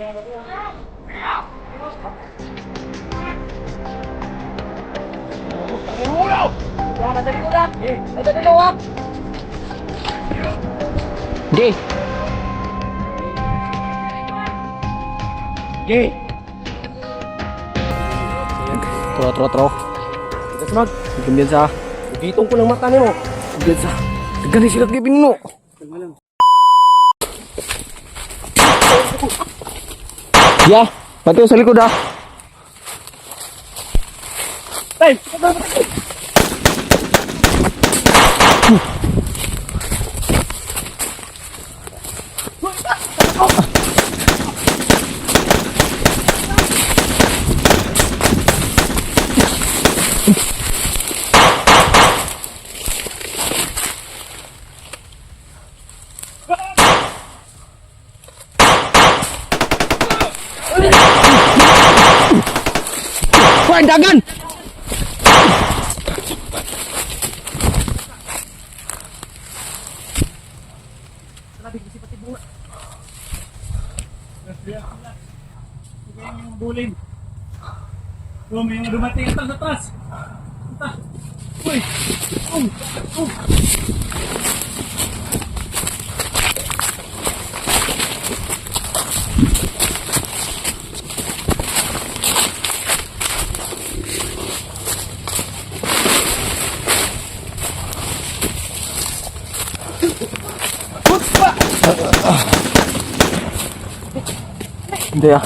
Di. Di. Tro. Smag, Kumbiyansa. gitong ko ng mata nimo. Kumbiyansa. Gani sila kay Pinuno. Ya, pati sa likod ah. Tay, Hoy, dagan! bulin. Oh, may mga dumating ang taas. Uy! Hindi ah.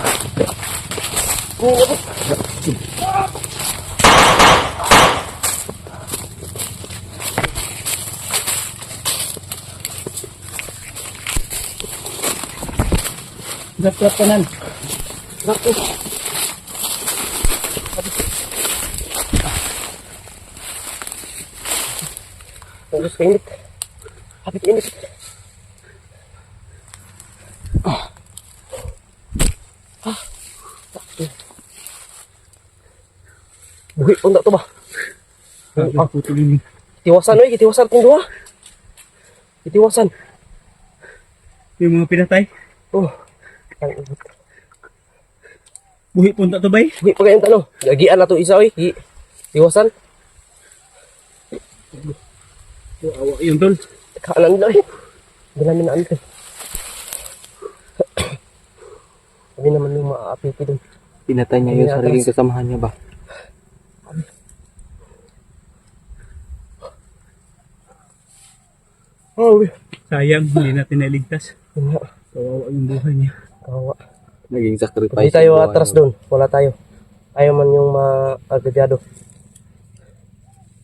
Gat kanan. Terus kainit. Habis kainit. Buhi pun tak tu bah. Putol ini. Tiwasan oi, tiwasan tong dua. Tiwasan. Yung mga pinatay. Oh. Buhi pun tak tubay. Buhi pa kayong tanong. Gagian na to isa oi. Tiwasan. Awa yun tol. Kanan nila oi. Dalamin na ante. Sabi naman yung maapi doon. Pinatay niya yung sariling kasamahan niya ba? Oh, Sayang, hindi natin naligtas. yun nga. Kawawa yung buhay niya. Kawawa. Naging sacrifice. Hindi tayo yung buhay atras mo. doon. Wala tayo. Ayaw man yung maagrabyado.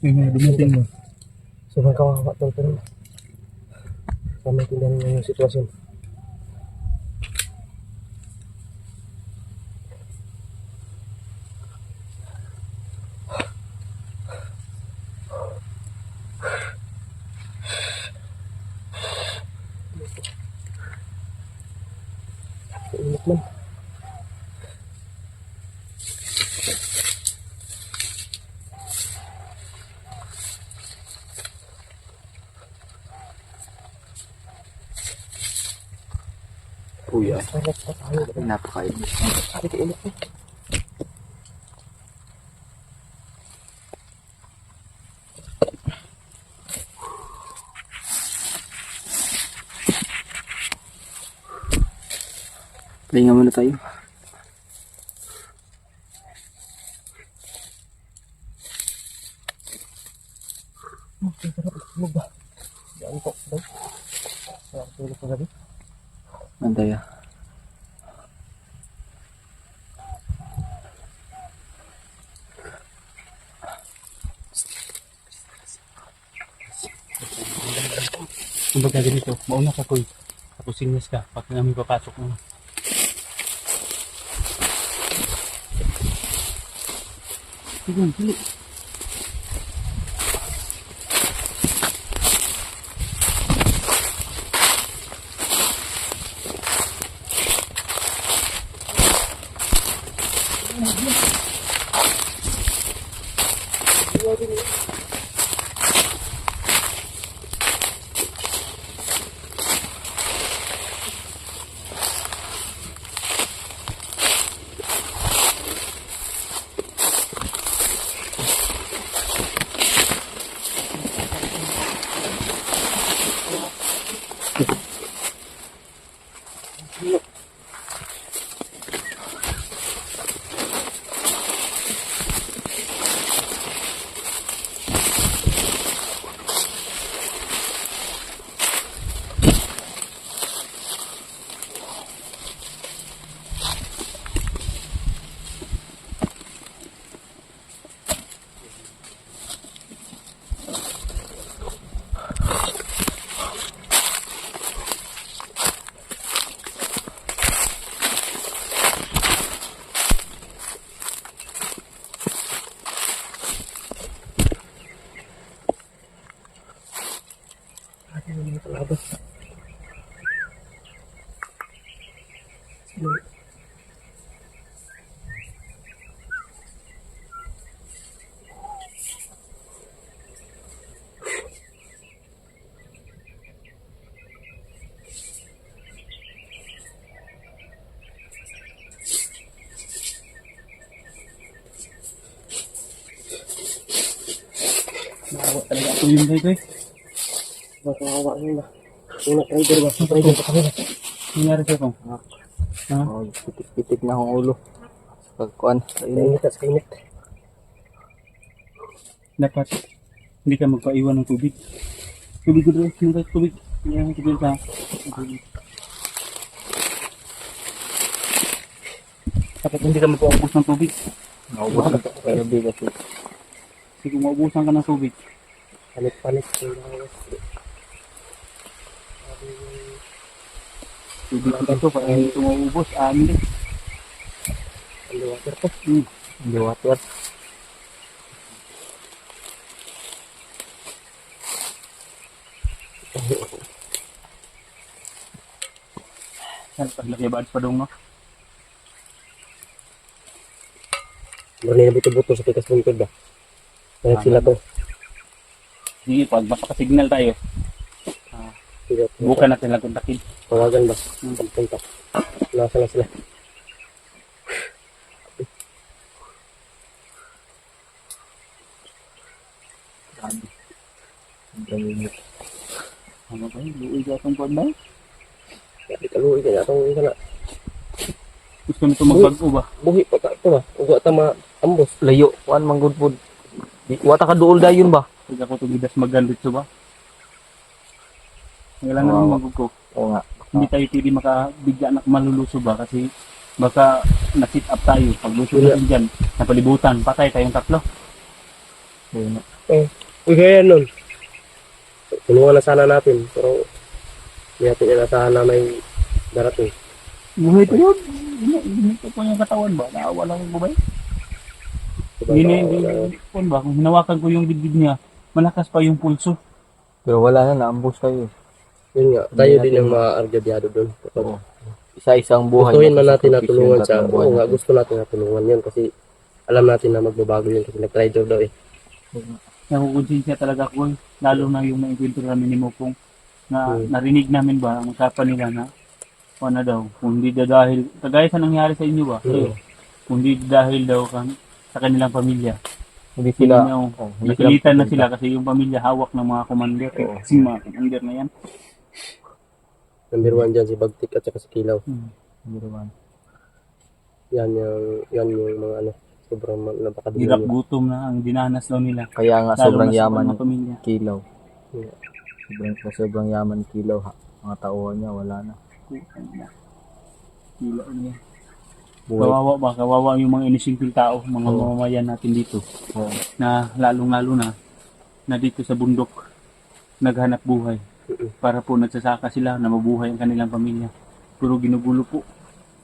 May mga dumating mo. Sobrang kawawa doon. Pero kami tindahan niya yung sitwasyon. Init man. Kuya, Sarap pa tayo. napakainit. Bakit init mo? Pahinga muna tayo. Sarap tulog ba? Antok daw. Sarap tulog pa gabi. Andaya. Kung baga ganito, mauna ka koy. Tapos sinyas ka, pag namin papasok mo. Sige, dali. Kawa talaga. Ito yung Koy. Kawa yun ba? Yung na-rider ba? Na-rider pa kami. Nangyari sa'yo kung? Ha? Oh, pitik-pitik na akong ulo. Sa pagkuhan. Sa init. Kainit at kainit. Dapat hindi ka magpaiwan ng tubig. Tubig ko doon. Tubig. Yan ang tubig ka. Dapat hindi ka magpaubos ng tubig. Naubusan ko sa gabi kasi. Kasi kung maubusan ka ng tubig, Palit-palit. tubig ito pa hindi ito maubos. Amin din. Underwater to. Hindi water. Yan, paglaki ba pa dong no? Mali na buto-buto sa pikas lungkod ba? Kaya sila to. Sige, pag mapakasignal tayo, Sige, bukan natin lang kontakin. tawagan ba? Pagpunta. Nasa na sila. Ang init. Ano ba yun? Luoy ka itong pag ba? Di kaluwi kaya itong isa na. Gusto nito magbago ba? Buhi pa ka ito ba? Ugo ata maambos. Layo. Kuhan manggod po. Wata ka duol dayon ba? Pag ako tumidas magandito ba? Kailangan Oo. naman magug ko. Oo nga. Hindi tayo pwede makabigla na maluluso ba? Kasi baka na-sit up tayo. Pag luso Wala. natin dyan, napalibutan, patay tayong tatlo. Oo nga. Uy, kaya nun. Tulungan na sana natin. Pero hindi natin inasahan na may darating. Buhay pa yun. Ginito po yung katawan ba? Naawa lang yung bubay. Diba? Kung ba, kung hinawakan ko yung dibdib niya, malakas pa yung pulso. Pero wala na, naambos kayo. Yun nga, tayo din yung ma-argabyado doon. Oo. Isa-isang buhay. Gustuhin man natin na Sakripisyo tulungan yung siya. tatlong buhay Oo nga, natin. gusto natin na tulungan yun kasi alam natin na magbabago yun kasi nag-try daw eh. Nakukonsensya talaga ko, lalo na yung naikwento namin ni Mokong na narinig namin ba ang usapan nila na ano daw, kung hindi dahil, kagaya sa nangyari sa inyo ba? Kung hindi dahil daw sa kanilang pamilya. Hindi sila. Napilitan na sila kasi yung pamilya hawak ng mga commander. Oo. Kasi mga commander na yan. Number 1 dyan si Bagtik at saka si Kilaw. Hindi naman. Yan yung mga ano, sobrang napakadumi Hirap niya. gutom na ang dinanas daw nila. Kaya nga Lalo sobrang na sa yaman mga ni pamilya. Kilaw. Yeah. Sobrang yaman ni Kilaw. Mga tauhan niya, wala na. Hila niya. Buhay. Kawawa ba? Kawawa yung mga inisimpleng tao, mga Oo. mamamayan natin dito. Oo. Na lalong-lalo na dito sa bundok naghanap buhay. Para po nagsasaka sila na mabuhay ang kanilang pamilya. Pero ginugulo po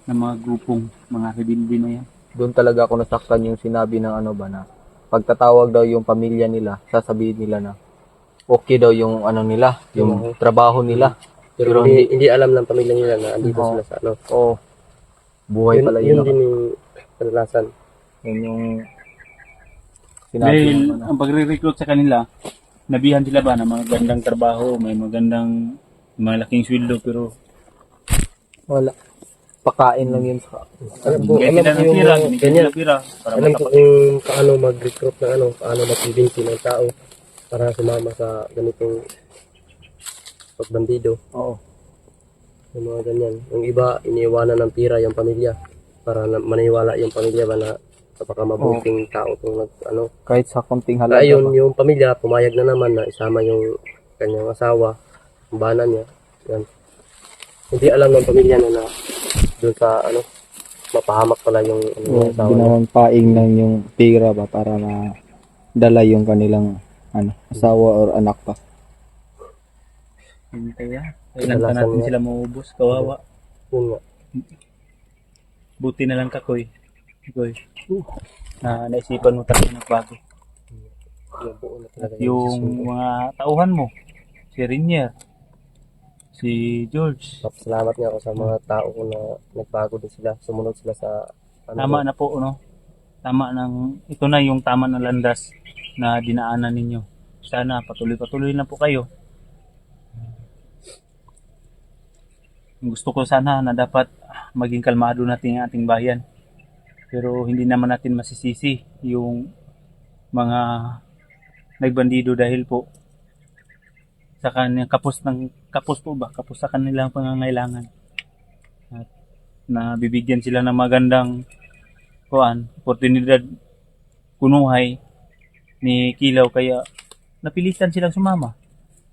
ng mga grupong mga rebelde na yan. Doon talaga ako nasaktan yung sinabi ng ano ba na pagtatawag daw yung pamilya nila, sasabihin nila na okay daw yung ano nila, yung trabaho nila. Pero hindi alam ng pamilya nila na andito Oo. sila sa ano. Oo. Buhay pala Yun yun. din yung kadalasan. Yun yung sinabi Dahil ng ano. ang pagre-recruit sa kanila, nabihan sila ba ng magandang trabaho, may magandang malaking sweldo pero Wala. Pakain lang yun sa... Alam ko, bigyan sila ng yung pira, bigyan ganyan. sila ng pira para Alam ko makapag... kung paano mag-recruit ng ano, paano mag-convince ng tao para sumama sa ganitong pagbandido. Oo. Yung mga ganyan. Yung iba, iniiwanan ng pira yung pamilya para maniwala yung pamilya ba na napakamabuting tao kung ano. Kahit sa konting halaga Ayun, ba. yung pamilya, pumayag na naman na isama yung kanyang asawa, yung bana niya. Yan. Hindi alam ng pamilya na doon sa ano, mapahamak pala yung Oo, asawa niya. ginawang paing lang yung pira ba para na dala yung kanilang ano, asawa or anak pa. Hindi kaya. Kailan pa Kadalasan natin nga. sila maubos, kawawa. Yun nga. Buti na lang ka, Koy. Koy. Naisipan mo talaga nagbago. Yung buo na talaga Yung mga tauhan mo, si Rinier, si George. Salamat nga ako sa mga tao ko na nagbago din sila. Sumunod sila sa ano. Tama na po, no? Ito na yung tama na landas na dinaanan ninyo. Sana patuloy-patuloy na po kayo. Gusto ko sana na dapat maging kalmado natin ang ating bayan. Pero hindi naman natin masisisi yung mga nagbandido dahil po sa kanyang kapos po ba? Kapos sa kanilang pangangailangan. At nabibigyan sila ng magandang oportunidad kunuhay ni Kilaw kaya napilitan silang sumama.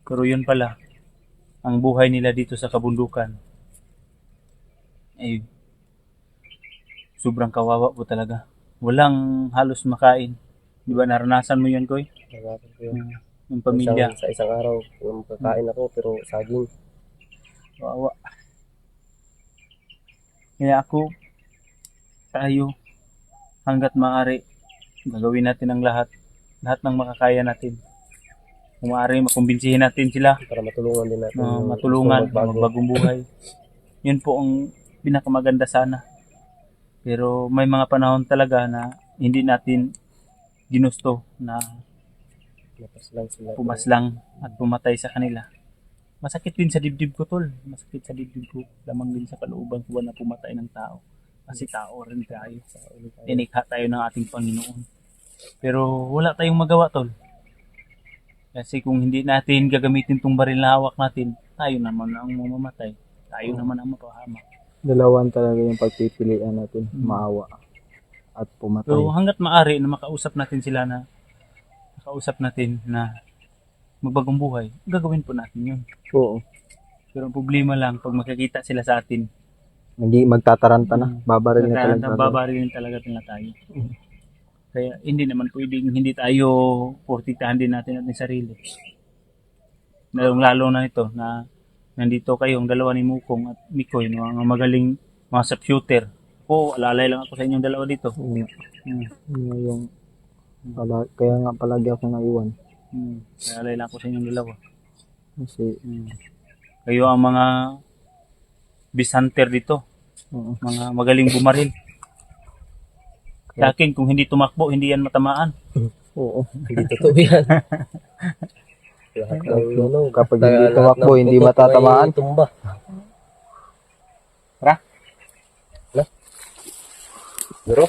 Pero yun pala, ang buhay nila dito sa kabundukan ay sobrang kawawa po talaga. Walang halos makain. Di ba naranasan mo yun, Koy? Naranasan ko yun. Yung pamilya. Sa isang araw, yung kakain ako, pero saging. Kawawa. Kaya tayo, hanggat maaari, gagawin natin ang lahat ng makakaya natin. Kung maaari, makumbinsihin natin sila Para matulungan din natin. na yung matulungan, gustong magbago. magbagong buhay. Yun po ang pinakamaganda sana. Pero may mga panahon talaga na hindi natin ginusto na Mapaslang sila. pumaslang at pumatay sa kanila. Masakit din sa dibdib ko, tol. Masakit sa dibdib ko. Lamang din sa kalooban ko ba na pumatay ng tao. Kasi tao rin tayo. Inikha tayo ng ating Panginoon. Pero wala tayong magawa, tol. Kasi kung hindi natin gagamitin tong baril na hawak natin, tayo naman ang mamamatay. Tayo naman ang mapahamak. Dalawan talaga yung pagpipilian natin, maawa at pumatay. So hanggat maaari na makausap natin na magbagong buhay, gagawin po natin yun. Oo. Pero ang problema lang, pag makikita sila sa atin, Hindi magtataranta na, babaril na talaga. babarilin talaga nila tayo. Kaya hindi naman pwedeng hindi tayo portitahan din natin ating sarili. Lalo na ito na nandito kayong dalawa ni Mukong at Mikoy, mga magaling mga shooter. Po, alalay lang ako sa inyong dalawa dito. Yung, kaya nga palagi ako naiwan. Alalay lang ako sa inyong dalawa. Kasi, Kayo ang mga beast hunter dito. Mga magaling bumaril. Sa akin, kung hindi tumakbo, hindi yan matamaan. oo. Hindi totoo yan. Lahat ng Kapag hindi tumakbo, hindi matatamaan. Tumba. Tara. Bro?